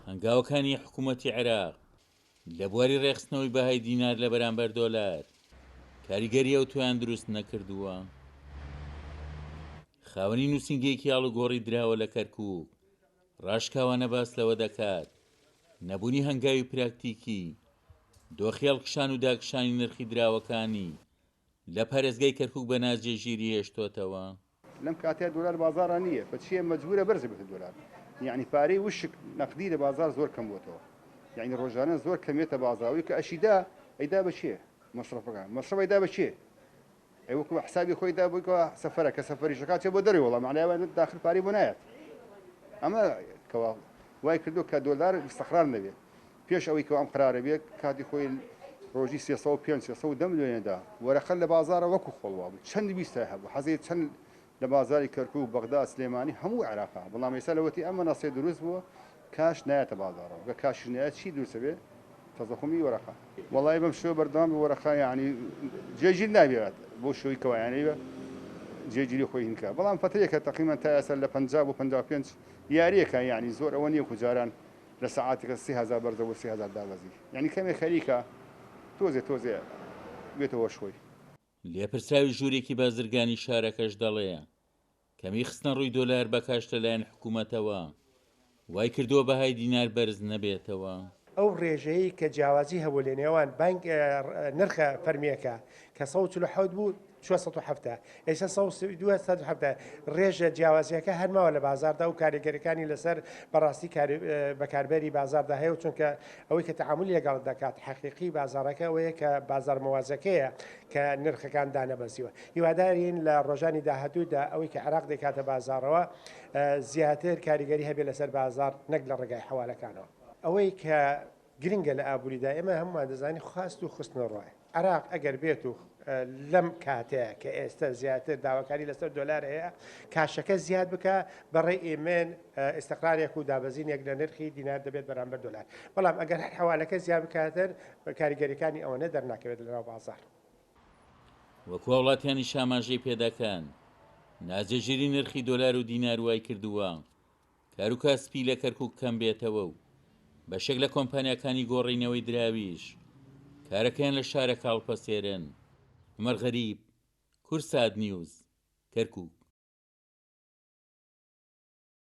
هەنگاوەکانی حکوومەتی عێراق لە بواری ڕێخستنەوەی بەهای دینار لە بەرامبەر دۆلار کاریگەری ئەو تۆیان دروست نەکردووە. خاوەنی نووسینگەیەکی ئاڵوگۆڕی دراوە لە کەرکووک ڕاشکاوانە باس لەوە دەکات نەبوونی هەنگاوی پراکتیکی دۆخی هەڵکشان و داکشانی نرخی دراوەکانی لە پارێزگای کەرکووک بە ناجێژیری هێشتۆتەوە. لەم کاتێ دۆلار بازارە نییە بەچیە مەجبورە بەرز بێت دۆلار، یعنی پارەی وشک نەقدی لە بازار زۆر کەم بووەوە، یعنی ڕۆژانە زۆر کەمێتە بازاوی کە ئەشیدا ئەیدا بەچێ مەصرفەکان مەصرف ئەیدا بەچێ ئەوەکو حسابی خۆیدا بکەوە سەفەرە کە سەفەریشەکات چێ بۆ دەڕێ وەڵام معنایەوە داخل پارەی بۆ نایەت. ئەمە کەوا وای کردو کە دۆلار استقرار نەبێت پێش ئەوەی کە ئەم قرارە بێت کاتی خۆی ڕۆژی 350 ملیۆنێدا وەرەخەل لە بازارە وەکو خۆڵوا بوو چەند بیستە هەبوو حەزی چەند لە بازاری کەرکووک و بەغدا سلێمانی هەموو عێراقا بەڵام ئێستا لەوەتی ئەمە نەسێ دروست بووە کاش نایەتە بازارەوە بە کاشش نایەت چی دروستە بێ تەزەخمی وەرەخە وەڵای بەم شێوە بەردەوام وەرەخە یعنی جێگیر نابێت بۆ شوی کەوایانەیە جێگیری خۆی هینکە بەڵام فترێکە تقریبا تا ئێستا لە 50 و 55 یاریەکە یعنی زۆر ئەوە نییە کوجاران لە سەعاتێکە 30,000 بەرزەوە 30,000 دابەزی یعنی کەمێک خەریکە تۆزێ بێتەوە شوی. لێپرسراوی ژوورێکی بازرگانی شارەکەش دەڵێ کەمی خستنە ڕووی دۆلار بەکاش لەلایەن حکوومەتەوە وای کردووە بەهای دینار بەرز نەبێتەوە. ئەو ڕێژەیە کە جیاوازی هەبوو لە نێوان بانک نرخە فەرمیەکە کە 147 بوو 470 ئێستا 270 ڕێژە جیاوازیەکە هەرماوە لە بازاردا و کاریگەریەکانی لەسەر بەڕاستی بەکاربەری بازاردا هەیە و چونکە ئەوەی کە تەعاملی لەگەڵ دەکات حەقیقی بازارەکە ئەوەیە کە بازار مەوازەکەیە کە نرخەکان دانەبەزیوە. هیوادارین لە ڕۆژانی داهاتوودا ئەوەی کە عێراق دەکاتە بازارەوە زیاتر کاریگەری هەبێت لەسەر بازار نەک لە ڕێگای حەوالەکانەوە. ئەوەی کە گرنگە لە ئابووریدا ئێمە هەمومان دەزانی خواست و خستنە ڕۆی عێراق ئەگەر بێت و لەم کاتەیە کە ئێستا زیاتر داواکاری لەسەر دۆلار هەیە کاشەکە زیاد بکە بەڕێ ئێمن ئێستقرارێک و دابەزینێک لە نرخی دینار دەبێت بەرامبەر دۆلار بەڵام ئەگەر حەوالەکە زیاد بکاتر کاریگەریەکانی ئەوەنە دەرناکەوێت لەناو بازار. وەکو وڵاتیانی شاماژەی پێدەکەن ناجێژیری نرخی دۆلار و دینار وای کردووە کاروکاسپی لە کەرکووک کەم بێتەوە و بەشێک لە کۆمپانیەکانی گۆڕینەوەی دراویش کارەکەیان لە شارە کاڵپەسێرن. عومەر غەریب، کورسات نیوز، کەرکووک.